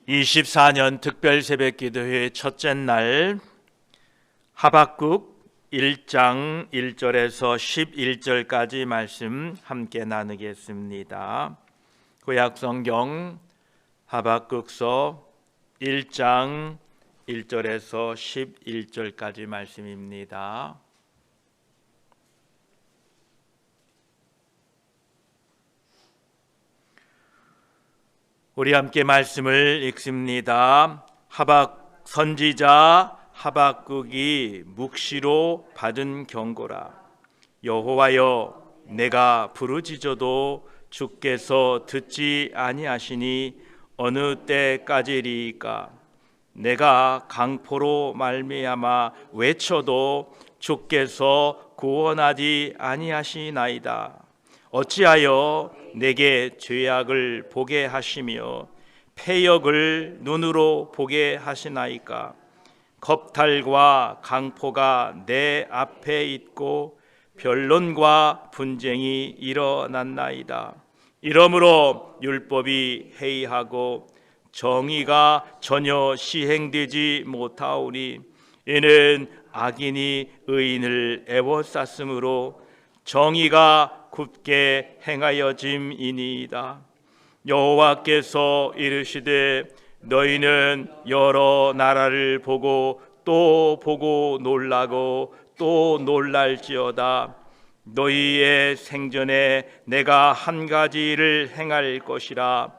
24년 특별 새벽기도회 첫째 날 하박국 1장 1절에서 11절까지 말씀 함께 나누겠습니다. 구약성경 하박국서 1장 1절에서 11절까지 말씀입니다. 우리 함께 말씀을 읽습니다. 선지자 하박국이 묵시로 받은 경고라. 여호와여, 내가 부르짖어도 주께서 듣지 아니하시니 어느 때까지리이까? 내가 강포로 말미암아 외쳐도 주께서 구원하지 아니하시나이다. 어찌하여 내게 죄악을 보게 하시며 패역을 눈으로 보게 하시나이까? 겁탈과 강포가 내 앞에 있고 변론과 분쟁이 일어났나이다. 이러므로 율법이 해이하고 정의가 전혀 시행되지 못하오니 이는 악인이 의인을 애워쌌으므로 정의가 굳게 행하여짐이니이다. 여호와께서 이르시되 너희는 여러 나라를 보고 또 보고 놀라고 또 놀랄지어다. 너희의 생전에 내가 한 가지를 행할 것이라.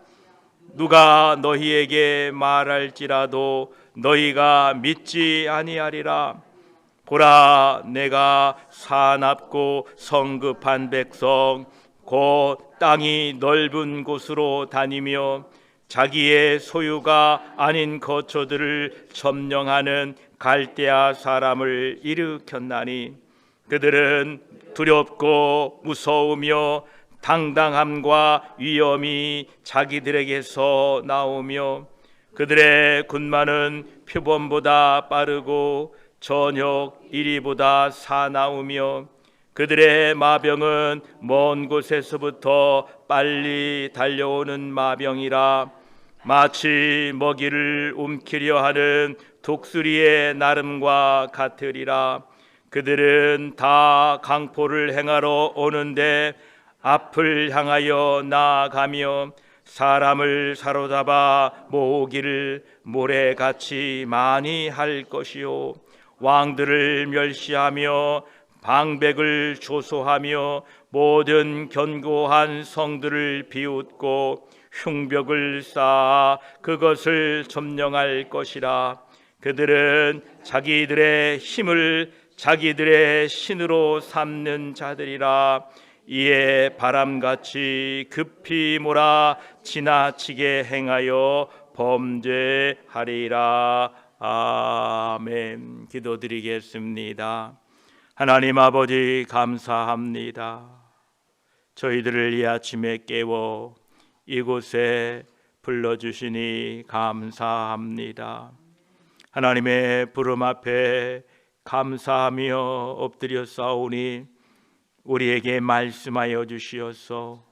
누가 너희에게 말할지라도 너희가 믿지 아니하리라. 보라, 내가 사납고 성급한 백성 곧 땅이 넓은 곳으로 다니며 자기의 소유가 아닌 거처들을 점령하는 갈대아 사람을 일으켰나니 그들은 두렵고 무서우며 당당함과 위엄이 자기들에게서 나오며 그들의 군마는 표범보다 빠르고 저녁 이리보다 사나우며 그들의 마병은 먼 곳에서부터 빨리 달려오는 마병이라. 마치 먹이를 움키려 하는 독수리의 나름과 같으리라. 그들은 다 강포를 행하러 오는데 앞을 향하여 나아가며 사람을 사로잡아 모으기를 모래같이 많이 할 것이요, 왕들을 멸시하며 방백을 조소하며 모든 견고한 성들을 비웃고 흉벽을 쌓아 그것을 점령할 것이라. 그들은 자기들의 힘을 자기들의 신으로 삼는 자들이라. 이에 바람같이 급히 몰아 지나치게 행하여 범죄하리라. 아멘. 기도드리겠습니다. 하나님 아버지, 감사합니다. 저희들을 이 아침에 깨워 이곳에 불러주시니 감사합니다. 하나님의 부름 앞에 감사하며 엎드려 싸우니 우리에게 말씀하여 주시어서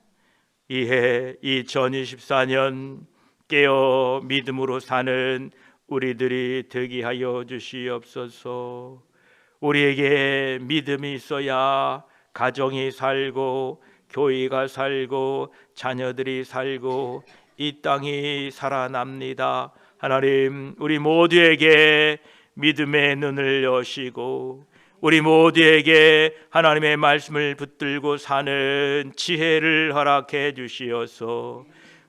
이해 2024년 깨어 믿음으로 사는 우리들이 되게 하여 주시옵소서. 우리에게 믿음이 있어야 가정이 살고 교회가 살고 자녀들이 살고 이 땅이 살아납니다. 하나님, 우리 모두에게 믿음의 눈을 여시고 우리 모두에게 하나님의 말씀을 붙들고 사는 지혜를 허락해 주시어서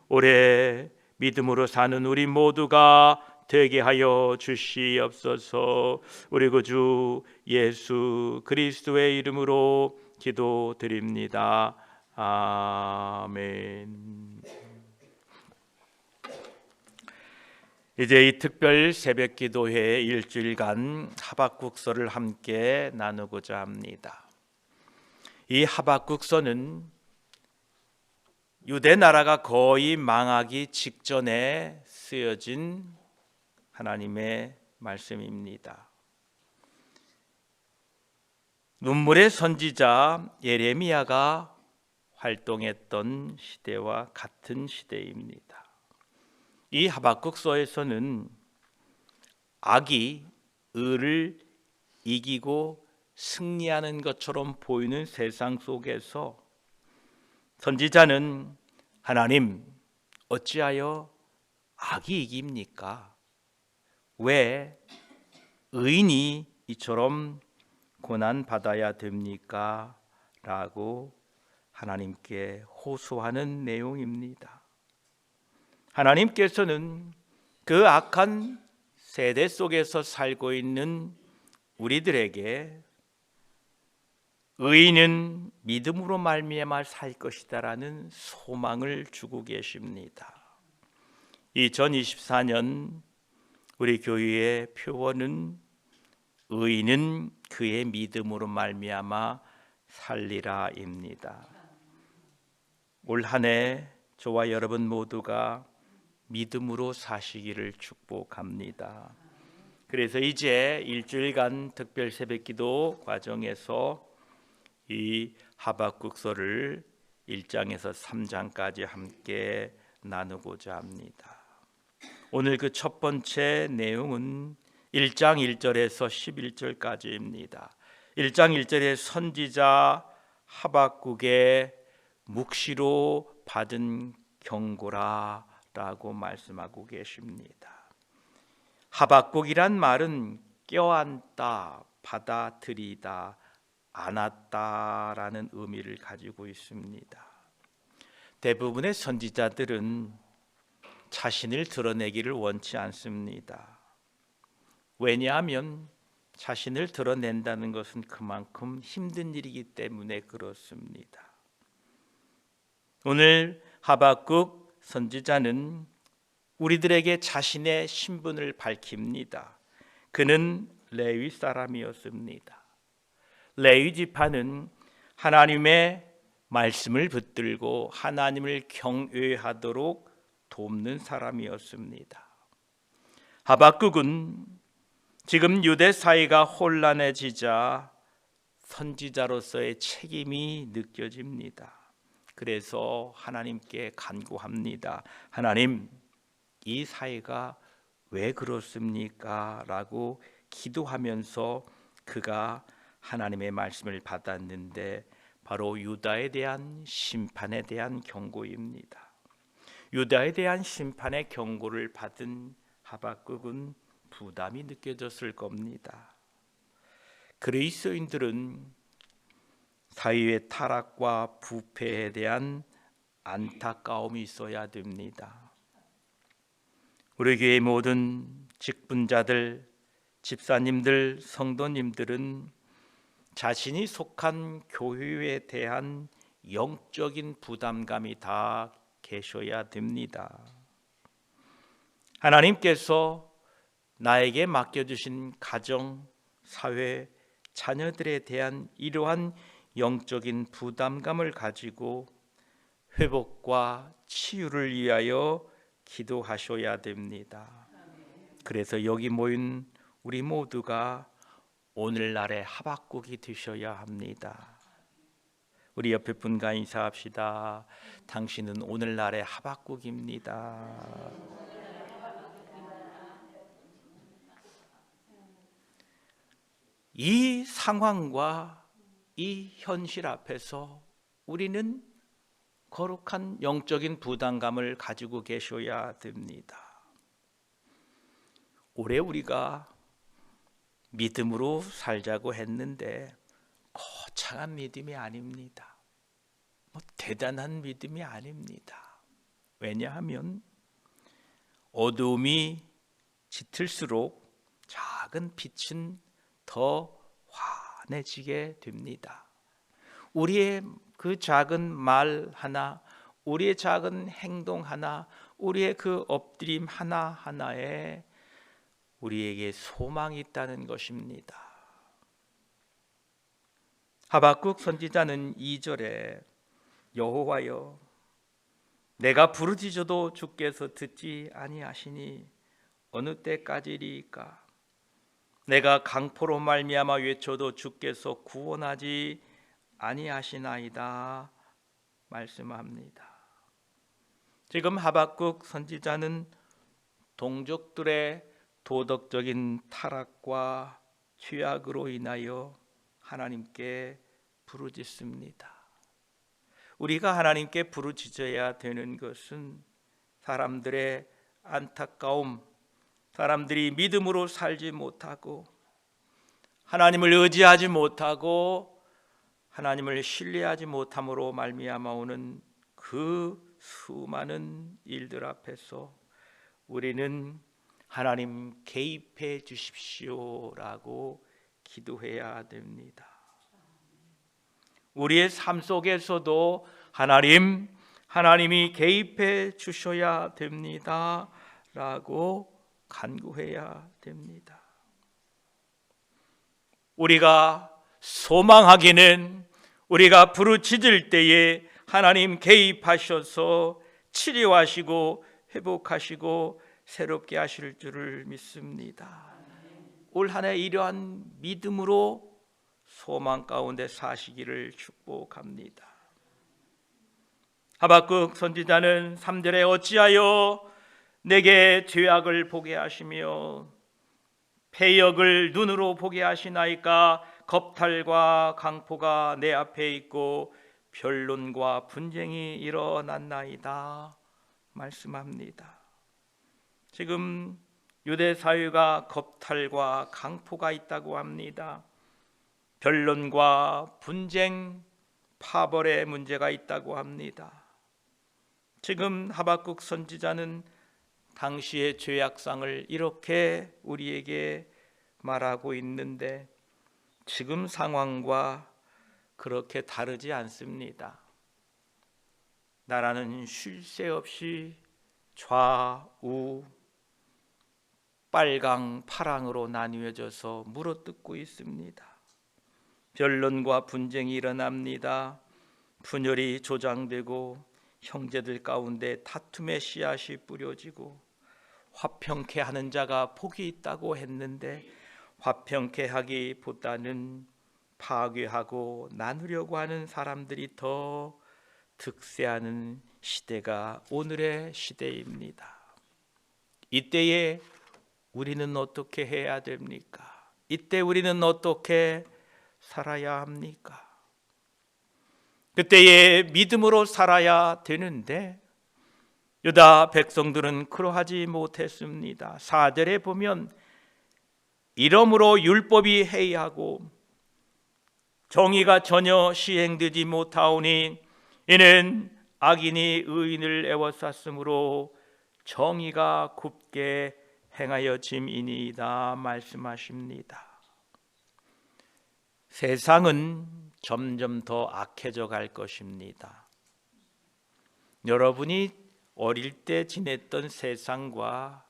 올해 믿음으로 사는 우리 모두가 되게 하여 주시옵소서. 우리 구주 예수 그리스도의 이름으로 기도드립니다. 아멘. 이제 이 특별 새벽기도회 일주일간 하박국서를 함께 나누고자 합니다. 이 하박국서는 유대 나라가 거의 망하기 직전에 쓰여진 하나님의 말씀입니다. 눈물의 선지자 예레미야가 활동했던 시대와 같은 시대입니다. 이 하박국서에서는 악이 의를 이기고 승리하는 것처럼 보이는 세상 속에서 선지자는 하나님, 어찌하여 악이 이깁니까? 왜 의인이 이처럼 고난 받아야 됩니까? 라고 하나님께 호소하는 내용입니다. 하나님께서는 그 악한 세대 속에서 살고 있는 우리들에게 의인은 믿음으로 말미암아 살 것이다라는 소망을 주고 계십니다. 2024년 우리 교회의 표어는 의인은 그의 믿음으로 말미암아 살리라입니다. 올 한 해 저와 여러분 모두가 믿음으로 사시기를 축복합니다. 그래서 이제 일주일간 특별 새벽기도 과정에서 이 하박국서를 1장에서 3장까지 함께 나누고자 합니다. 오늘 그 첫 번째 내용은 1장 1절에서 11절까지입니다. 1장 1절에 선지자 하박국의 묵시로 받은 경고라 라고 말씀하고 계십니다. 하박국이란 말은 껴안다, 받아들이다, 안았다라는 의미를 가지고 있습니다. 대부분의 선지자들은 자신을 드러내기를 원치 않습니다. 왜냐하면 자신을 드러낸다는 것은 그만큼 힘든 일이기 때문에 그렇습니다. 오늘 하박국 선지자는 우리들에게 자신의 신분을 밝힙니다. 그는 레위 사람이었습니다. 레위 지파는 하나님의 말씀을 붙들고 하나님을 경외하도록 돕는 사람이었습니다. 하박국은 지금 유대 사회가 혼란해지자 선지자로서의 책임이 느껴집니다. 그래서 하나님께 간구합니다. 하나님, 이 사회가 왜 그렇습니까? 라고 기도하면서 그가 하나님의 말씀을 받았는데 바로 유다에 대한 심판에 대한 경고입니다. 유다에 대한 심판의 경고를 받은 하박국은 부담이 느껴졌을 겁니다. 그리스도인들은 사회의 타락과 부패에 대한 안타까움이 있어야 됩니다. 우리 교회 모든 직분자들, 집사님들, 성도님들은 자신이 속한 교회에 대한 영적인 부담감이 다 계셔야 됩니다. 하나님께서 나에게 맡겨주신 가정, 사회, 자녀들에 대한 이러한 영적인 부담감을 가지고 회복과 치유를 위하여 기도하셔야 됩니다. 그래서 여기 모인 우리 모두가 오늘날의 하박국이 되셔야 합니다. 우리 옆에 분과 인사합시다. 당신은 오늘날의 하박국입니다. 이 상황과 이 현실 앞에서 우리는 거룩한 영적인 부담감을 가지고 계셔야 됩니다. 올해 우리가 믿음으로 살자고 했는데 거창한 믿음이 아닙니다. 대단한 믿음이 아닙니다. 왜냐하면 어두움이 짙을수록 작은 빛은 더 환해지게 됩니다. 우리의 그 작은 말 하나, 우리의 작은 행동 하나, 우리의 그 엎드림 하나하나에 우리에게 소망이 있다는 것입니다. 하박국 선지자는 2절에 여호와여, 내가 부르짖어도 주께서 듣지 아니하시니 어느 때까지리까? 내가 강포로 말미암아 외쳐도 주께서 구원하지 아니하시나이다 말씀합니다. 지금 하박국 선지자는 동족들의 도덕적인 타락과 죄악으로 인하여 하나님께 부르짖습니다. 우리가 하나님께 부르짖어야 되는 것은 사람들의 안타까움, 사람들이 믿음으로 살지 못하고 하나님을 의지하지 못하고 하나님을 신뢰하지 못함으로 말미암아 오는 그 수많은 일들 앞에서 우리는 하나님 개입해 주십시오라고 기도해야 됩니다. 우리의 삶 속에서도 하나님이 개입해 주셔야 됩니다 라고 간구해야 됩니다. 우리가 소망하기는 우리가 부르짖을 때에 하나님 개입하셔서 치료하시고 회복하시고 새롭게 하실 줄을 믿습니다. 올 한 해 이러한 믿음으로 소망 가운데 사시기를 축복합니다. 하박국 선지자는 3절에 어찌하여 내게 죄악을 보게 하시며 패역을 눈으로 보게 하시나이까. 겁탈과 강포가 내 앞에 있고 변론과 분쟁이 일어났나이다 말씀합니다. 지금 유대 사회가 겁탈과 강포가 있다고 합니다. 변론과 분쟁, 파벌의 문제가 있다고 합니다. 지금 하박국 선지자는 당시의 죄악상을 이렇게 우리에게 말하고 있는데 지금 상황과 그렇게 다르지 않습니다. 나라는 쉴 새 없이 좌우 빨강 파랑으로 나뉘어져서 물어뜯고 있습니다. 변론과 분쟁이 일어납니다. 분열이 조장되고 형제들 가운데 다툼의 씨앗이 뿌려지고 화평케 하는 자가 복이 있다고 했는데 화평케 하기보다는 파괴하고 나누려고 하는 사람들이 더 득세하는 시대가 오늘의 시대입니다. 이때에 우리는 어떻게 해야 됩니까? 이때 우리는 어떻게 살아야 합니까? 그때에 믿음으로 살아야 되는데 유다 백성들은 그러하지 못했습니다. 4절에 보면 이러므로 율법이 해이하고 정의가 전혀 시행되지 못하오니 이는 악인이 의인을 애워쌌으므로 정의가 굽게 행하여짐이니이다 말씀하십니다. 세상은 점점 더 악해져 갈 것입니다. 여러분이 어릴 때 지냈던 세상과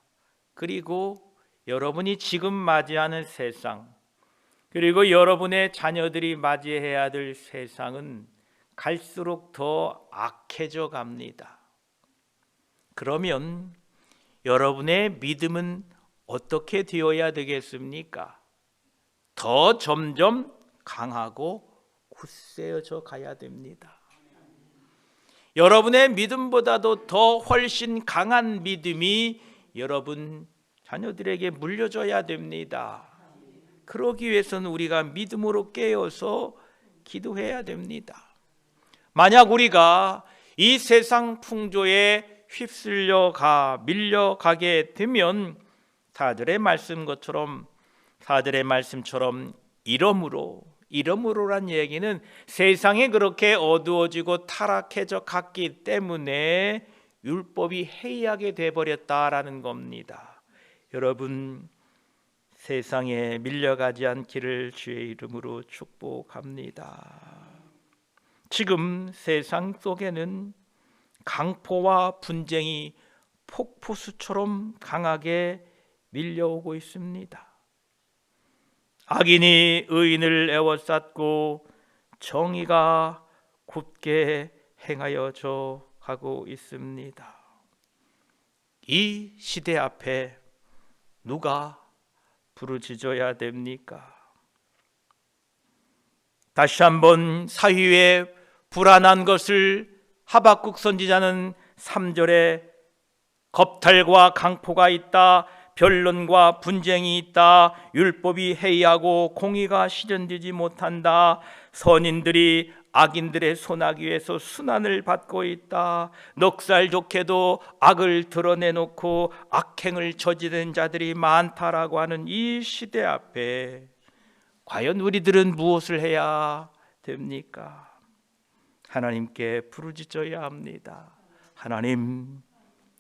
그리고 여러분이 지금 맞이하는 세상 그리고 여러분의 자녀들이 맞이해야 될 세상은 갈수록 더 악해져 갑니다. 그러면 여러분의 믿음은 어떻게 되어야 되겠습니까? 더 점점 강하고 굳세어져 가야 됩니다. 여러분의 믿음보다도 더 훨씬 강한 믿음이 여러분 자녀들에게 물려줘야 됩니다. 그러기 위해서는 우리가 믿음으로 깨어서 기도해야 됩니다. 만약 우리가 이 세상 풍조에 밀려가게 되면 4절의 말씀처럼 이러므로란 얘기는 세상이 그렇게 어두워지고 타락해져 갔기 때문에 율법이 해이하게 돼버렸다라는 겁니다. 여러분 세상에 밀려가지 않기를 주의 이름으로 축복합니다. 지금 세상 속에는 강포와 분쟁이 폭포수처럼 강하게 밀려오고 있습니다. 악인이 의인을 애워쌌고 정의가 굳게 행하여져 가고 있습니다. 이 시대 앞에 누가 부르짖어야 됩니까? 다시 한번 사회의 불안한 것을 하박국 선지자는 3절에 겁탈과 강포가 있다. 변론과 분쟁이 있다. 율법이 해이하고 공의가 실현되지 못한다. 선인들이 악인들의 손아귀에서 순환을 받고 있다. 넉살 좋게도 악을 드러내놓고 악행을 저지른 자들이 많다라고 하는 이 시대 앞에 과연 우리들은 무엇을 해야 됩니까? 하나님께 부르짖어야 합니다. 하나님,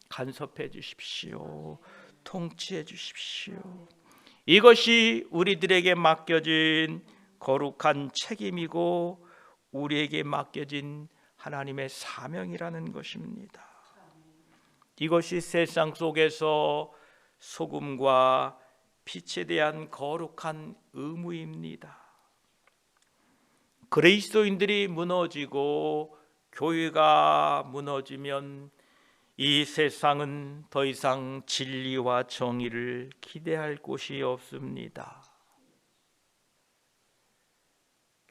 간섭해 주십시오. 통치해 주십시오. 이것이 우리들에게 맡겨진 거룩한 책임이고 우리에게 맡겨진 하나님의 사명이라는 것입니다. 이것이 세상 속에서 소금과 빛에 대한 거룩한 의무입니다. 그리스도인들이 무너지고 교회가 무너지면 이 세상은 더 이상 진리와 정의를 기대할 곳이 없습니다.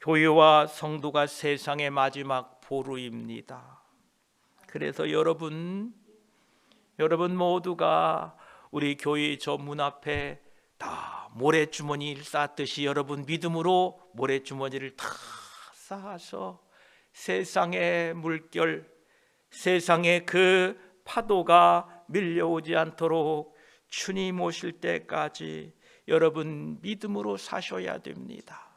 교회와 성도가 세상의 마지막 보루입니다. 그래서 여러분 모두가 우리 교회 저 문 앞에 다 모래주머니를 쌓듯이 여러분 믿음으로 모래주머니를 다 쌓아서 세상의 물결, 세상의 그 파도가 밀려오지 않도록 주님 오실 때까지 여러분 믿음으로 사셔야 됩니다.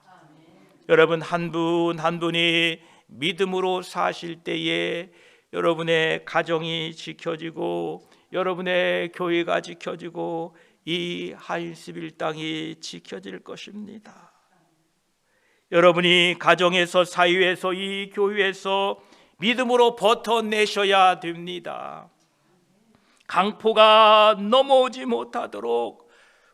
여러분 한 분 한 분이 믿음으로 사실 때에 여러분의 가정이 지켜지고 여러분의 교회가 지켜지고 이 하인스빌 땅이 지켜질 것입니다. 여러분이 가정에서 사회에서 이 교회에서 믿음으로 버텨내셔야 됩니다. 강포가 넘어오지 못하도록,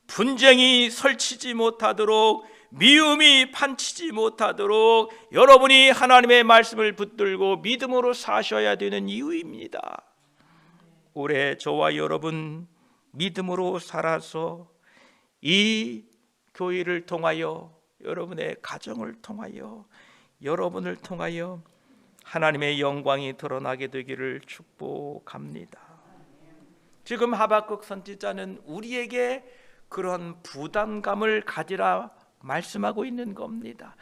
분쟁이 설치지 못하도록, 미움이 판치지 못하도록 여러분이 하나님의 말씀을 붙들고 믿음으로 사셔야 되는 이유입니다. 올해 저와 여러분 믿음으로 살아서 이 교회를 통하여 여러분의 가정을 통하여 여러분을 통하여 하나님의 영광이 드러나게 되기를 축복합니다. 지금 하박국 선지자는 우리에게 그런 부담감을 가지라 말씀하고 있는 겁니다.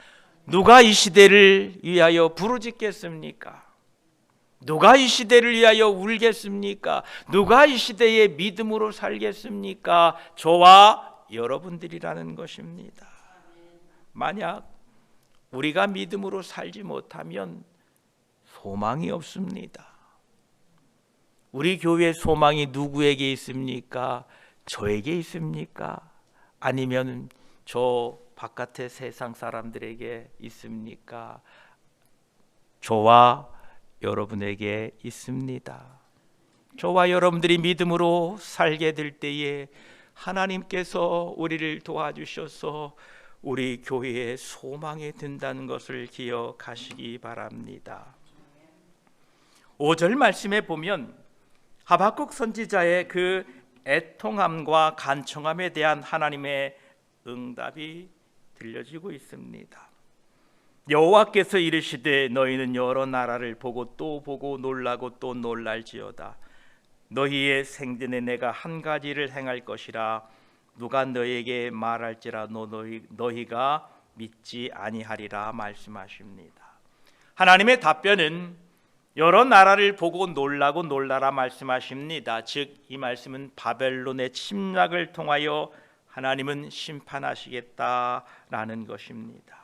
누가 이 시대를 위하여 부르짖겠습니까? 누가 이 시대를 위하여 울겠습니까? 누가 이 시대에 믿음으로 살겠습니까? 저와 여러분들이라는 것입니다. 만약 우리가 믿음으로 살지 못하면 소망이 없습니다. 우리 교회의 소망이 누구에게 있습니까? 저에게 있습니까? 아니면 저 바깥의 세상 사람들에게 있습니까? 저와 여러분에게 있습니다. 저와 여러분들이 믿음으로 살게 될 때에 하나님께서 우리를 도와주셔서 우리 교회의 소망이 된다는 것을 기억하시기 바랍니다. 5절 말씀에 보면 하박국 선지자의 그 애통함과 간청함에 대한 하나님의 응답이 들려지고 있습니다. 여호와께서 이르시되 너희는 여러 나라를 보고 또 보고 놀라고 또 놀랄지어다. 너희의 생전에 내가 한 가지를 행할 것이라. 누가 너희에게 말할지라 너희가 믿지 아니하리라 말씀하십니다. 하나님의 답변은 여러 나라를 보고 놀라고 놀라라 말씀하십니다. 즉 이 말씀은 바벨론의 침략을 통하여 하나님은 심판하시겠다라는 것입니다.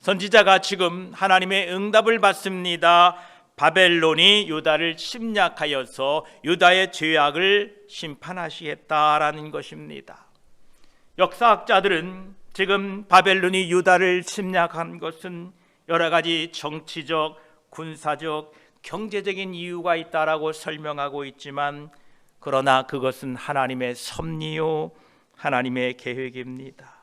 선지자가 지금 하나님의 응답을 받습니다. 바벨론이 유다를 침략하여서 유다의 죄악을 심판하시겠다라는 것입니다. 역사학자들은 지금 바벨론이 유다를 침략한 것은 여러 가지 정치적, 군사적, 경제적인 이유가 있다라고 설명하고 있지만 그러나 그것은 하나님의 섭리요 하나님의 계획입니다.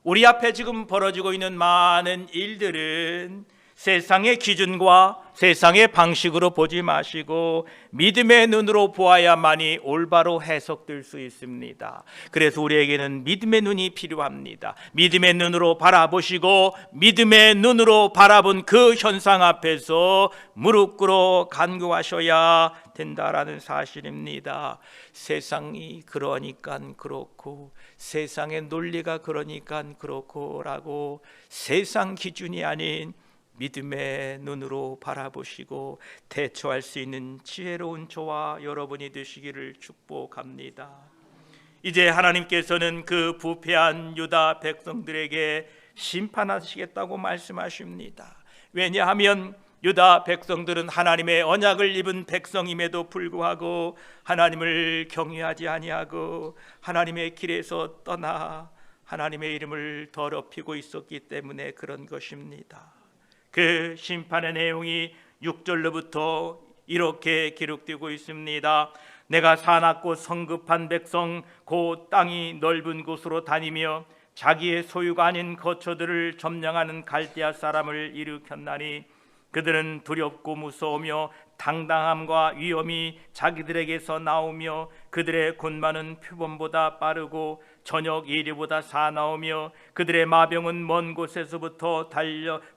우리 앞에 지금 벌어지고 있는 많은 일들은 세상의 기준과 세상의 방식으로 보지 마시고 믿음의 눈으로 보아야만이 올바로 해석될 수 있습니다. 그래서 우리에게는 믿음의 눈이 필요합니다. 믿음의 눈으로 바라보시고 믿음의 눈으로 바라본 그 현상 앞에서 무릎 꿇어 간구하셔야 된다라는 사실입니다. 세상이 그러니까 그렇고, 세상의 논리가 그러니까 그렇고라고 세상 기준이 아닌 믿음의 눈으로 바라보시고 대처할 수 있는 지혜로운 저와 여러분이 되시기를 축복합니다. 이제 하나님께서는 그 부패한 유다 백성들에게 심판하시겠다고 말씀하십니다. 왜냐하면 유다 백성들은 하나님의 언약을 입은 백성임에도 불구하고 하나님을 경외하지 아니하고 하나님의 길에서 떠나 하나님의 이름을 더럽히고 있었기 때문에 그런 것입니다. 그 심판의 내용이 6절로부터 이렇게 기록되고 있습니다. 내가 사납고 성급한 백성 곧 땅이 넓은 곳으로 다니며 자기의 소유가 아닌 거처들을 점령하는 갈대아 사람을 일으켰나니 그들은 두렵고 무서우며 당당함과 위엄이 자기들에게서 나오며 그들의 군마는 표범보다 빠르고 저녁 이리보다 사나우며 그들의 마병은 먼 곳에서부터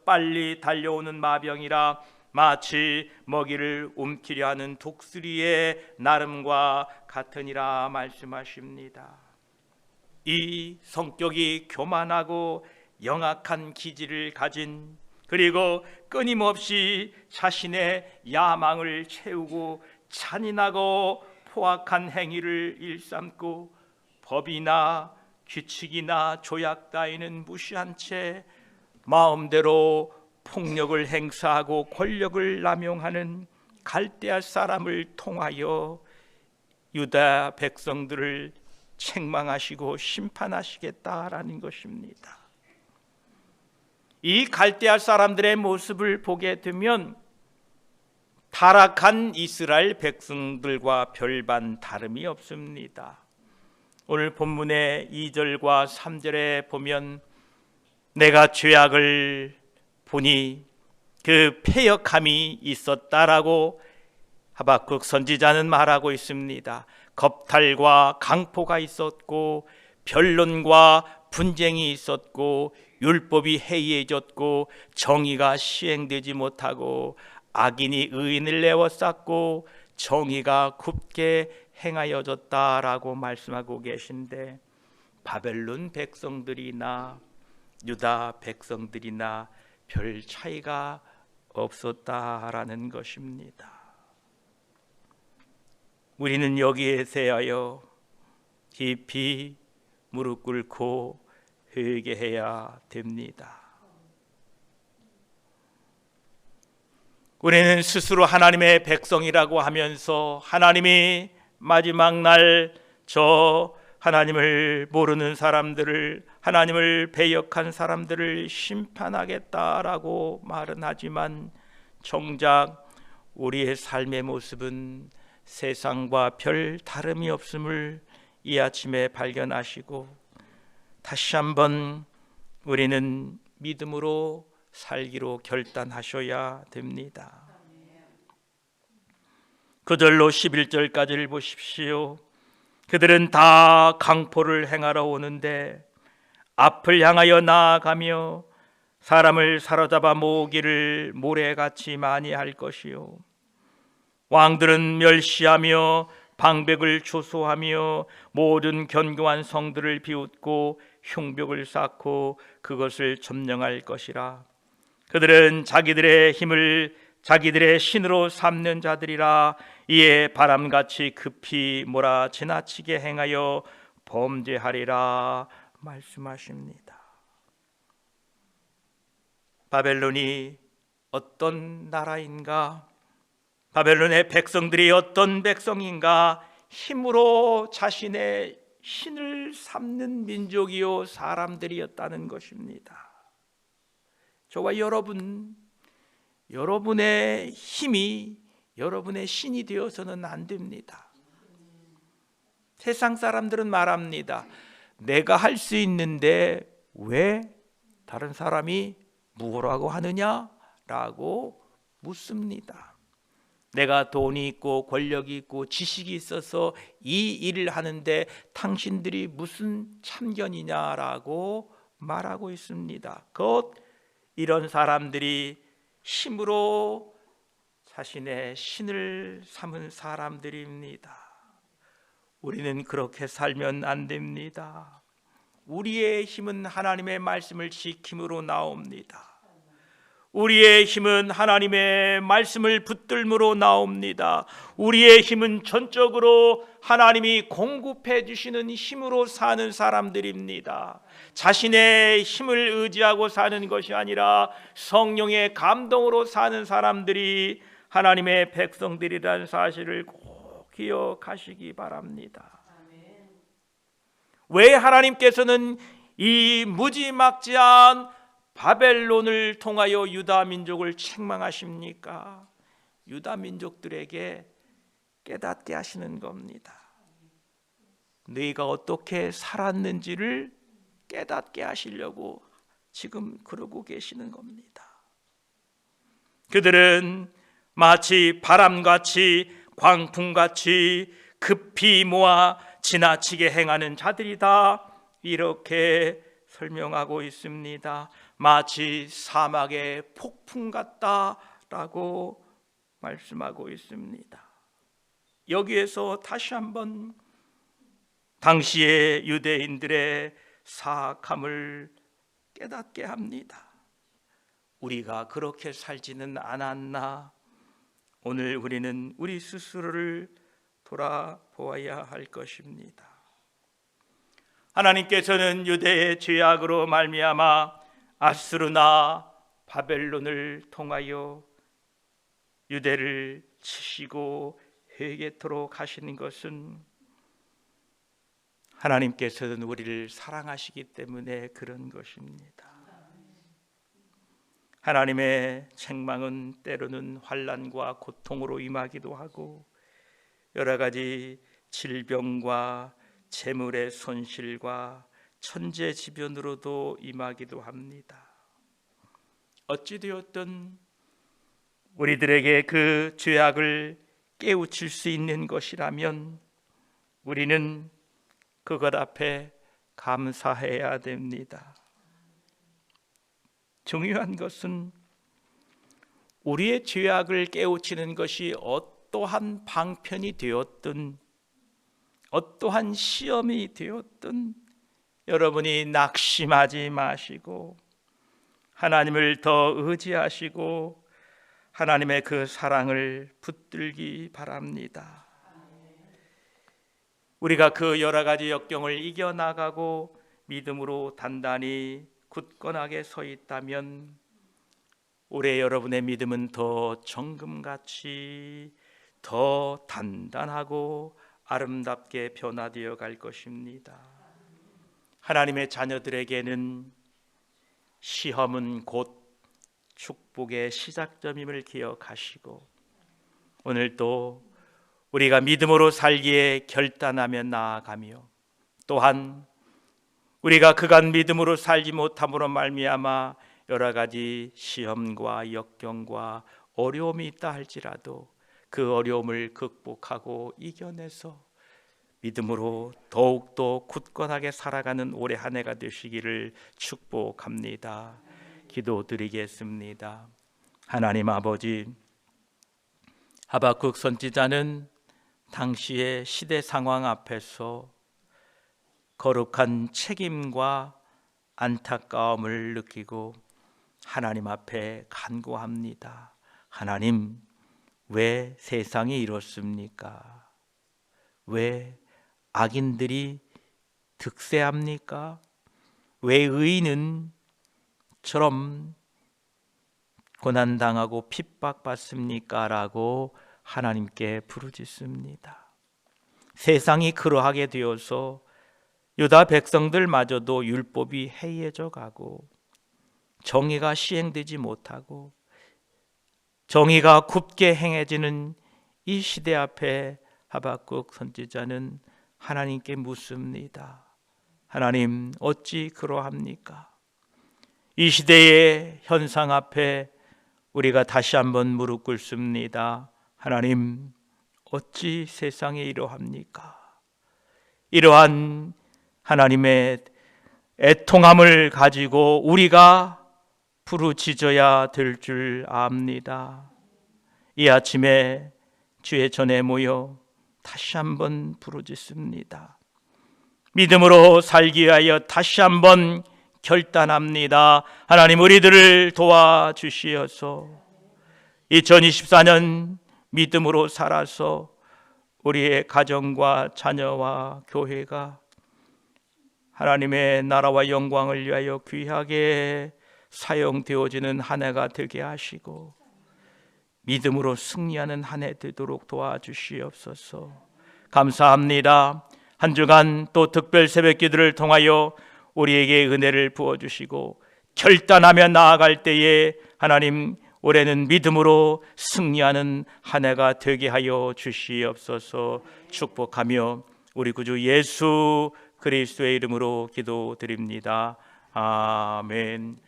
빨리 달려오는 마병이라 마치 먹이를 움키려 하는 독수리의 나름과 같으니라 말씀하십니다. 이 성격이 교만하고 영악한 기질을 가진, 그리고 끊임없이 자신의 야망을 채우고 잔인하고 포악한 행위를 일삼고 법이나 규칙이나 조약 따위는 무시한 채 마음대로 폭력을 행사하고 권력을 남용하는 갈대아 사람을 통하여 유다 백성들을 책망하시고 심판하시겠다라는 것입니다. 이 갈대아 사람들의 모습을 보게 되면 타락한 이스라엘 백성들과 별반 다름이 없습니다. 오늘 본문의 2절과 3절에 보면 내가 죄악을 보니 그 패역함이 있었다라고 하박국 선지자는 말하고 있습니다. 겁탈과 강포가 있었고 변론과 분쟁이 있었고 율법이 해이해졌고 정의가 시행되지 못하고 악인이 의인을 내어쌌고 정의가 굽게 행하여졌다라고 말씀하고 계신데, 바벨론 백성들이나 유다 백성들이나 별 차이가 없었다라는 것입니다. 우리는 여기에 대하여 깊이 무릎 꿇고 회개해야 됩니다. 우리는 스스로 하나님의 백성이라고 하면서 하나님이 마지막 날 저 하나님을 모르는 사람들을, 하나님을 배역한 사람들을 심판하겠다라고 말은 하지만 정작 우리의 삶의 모습은 세상과 별 다름이 없음을 이 아침에 발견하시고 다시 한번 우리는 믿음으로 살기로 결단하셔야 됩니다. 9절로 11절까지를 보십시오. 그들은 다 강포를 행하러 오는데 앞을 향하여 나아가며 사람을 사로잡아 모으기를 모래같이 많이 할 것이요, 왕들은 멸시하며 방백을 조소하며 모든 견고한 성들을 비웃고 흉벽을 쌓고 그것을 점령할 것이라. 그들은 자기들의 힘을 자기들의 신으로 삼는 자들이라. 이에 바람같이 급히 몰아 지나치게 행하여 범죄하리라 말씀하십니다. 바벨론이 어떤 나라인가? 바벨론의 백성들이 어떤 백성인가? 힘으로 자신의 신을 삼는 민족이요 사람들이었다는 것입니다. 저와 여러분의 힘이 여러분의 신이 되어서는 안 됩니다. 세상 사람들은 말합니다. 내가 할 수 있는데 왜 다른 사람이 뭐라고 하느냐라고 묻습니다. 내가 돈이 있고 권력이 있고 지식이 있어서 이 일을 하는데 당신들이 무슨 참견이냐라고 말하고 있습니다. 곧 이런 사람들이 힘으로 자신의 신을 삼은 사람들입니다. 우리는 그렇게 살면 안 됩니다. 우리의 힘은 하나님의 말씀을 지킴으로 나옵니다. 우리의 힘은 하나님의 말씀을 붙들므로 나옵니다. 우리의 힘은 전적으로 하나님이 공급해 주시는 힘으로 사는 사람들입니다. 자신의 힘을 의지하고 사는 것이 아니라 성령의 감동으로 사는 사람들이 하나님의 백성들이라는 사실을 꼭 기억하시기 바랍니다. 왜 하나님께서는 이 무지막지한 바벨론을 통하여 유다 민족을 책망하십니까? 유다 민족들에게 깨닫게 하시는 겁니다. 너희가 어떻게 살았는지를 깨닫게 하시려고 지금 그러고 계시는 겁니다. 그들은 마치 바람같이 광풍같이 급히 모아 지나치게 행하는 자들이다, 이렇게 설명하고 있습니다. 마치 사막의 폭풍 같다라고 말씀하고 있습니다. 여기에서 다시 한번 당시의 유대인들의 사악함을 깨닫게 합니다. 우리가 그렇게 살지는 않았나? 오늘 우리는 우리 스스로를 돌아보아야 할 것입니다. 하나님께서는 유대의 죄악으로 말미암아 아수르나 바벨론을 통하여 유대를 치시고 회개토록 하시는 것은 하나님께서는 우리를 사랑하시기 때문에 그런 것입니다. 하나님의 책망은 때로는 환난과 고통으로 임하기도 하고 여러 가지 질병과 재물의 손실과 천재지변으로도 임하기도 합니다. 어찌되었든 우리들에게 그 죄악을 깨우칠 수 있는 것이라면 우리는 그것 앞에 감사해야 됩니다. 중요한 것은 우리의 죄악을 깨우치는 것이 어떠한 방편이 되었든 어떠한 시험이 되었든 여러분이 낙심하지 마시고 하나님을 더 의지하시고 하나님의 그 사랑을 붙들기 바랍니다. 우리가 그 여러 가지 역경을 이겨나가고 믿음으로 단단히 굳건하게 서 있다면 올해 여러분의 믿음은 더 정금같이 더 단단하고 아름답게 변화되어 갈 것입니다. 하나님의 자녀들에게는 시험은 곧 축복의 시작점임을 기억하시고 오늘도 우리가 믿음으로 살기에 결단하며 나아가며 또한 우리가 그간 믿음으로 살지 못함으로 말미암아 여러 가지 시험과 역경과 어려움이 있다 할지라도 그 어려움을 극복하고 이겨내서 믿음으로 더욱더 굳건하게 살아가는 올해 한 해가 되시기를 축복합니다. 기도드리겠습니다. 하나님 아버지, 하박국 선지자는 당시의 시대 상황 앞에서 거룩한 책임과 안타까움을 느끼고 하나님 앞에 간구합니다. 하나님, 왜 세상이 이렇습니까? 왜 악인들이 득세합니까? 왜 의인은 처럼 고난당하고 핍박받습니까? 라고 하나님께 부르짖습니다. 세상이 그러하게 되어서 유다 백성들마저도 율법이 해이해져 가고 정의가 시행되지 못하고 정의가 굽게 행해지는 이 시대 앞에 하박국 선지자는 하나님께 묻습니다. 하나님, 어찌 그러합니까? 이 시대의 현상 앞에 우리가 다시 한번 무릎 꿇습니다. 하나님, 어찌 세상에 이러합니까? 이러한 하나님의 애통함을 가지고 우리가 부르짖어야 될 줄 압니다. 이 아침에 주의 전에 모여 다시 한번 부르짖습니다. 믿음으로 살기 위하여 다시 한번 결단합니다. 하나님, 우리들을 도와주시어서 2024년 믿음으로 살아서 우리의 가정과 자녀와 교회가 하나님의 나라와 영광을 위하여 귀하게 사용되어지는 한 해가 되게 하시고 믿음으로 승리하는 한 해 되도록 도와주시옵소서. 감사합니다. 한 주간 또 특별 새벽기도를 통하여 우리에게 은혜를 부어주시고 결단하며 나아갈 때에 하나님, 올해는 믿음으로 승리하는 한 해가 되게 하여 주시옵소서. 축복하며 우리 구주 예수 그리스도의 이름으로 기도드립니다. 아멘.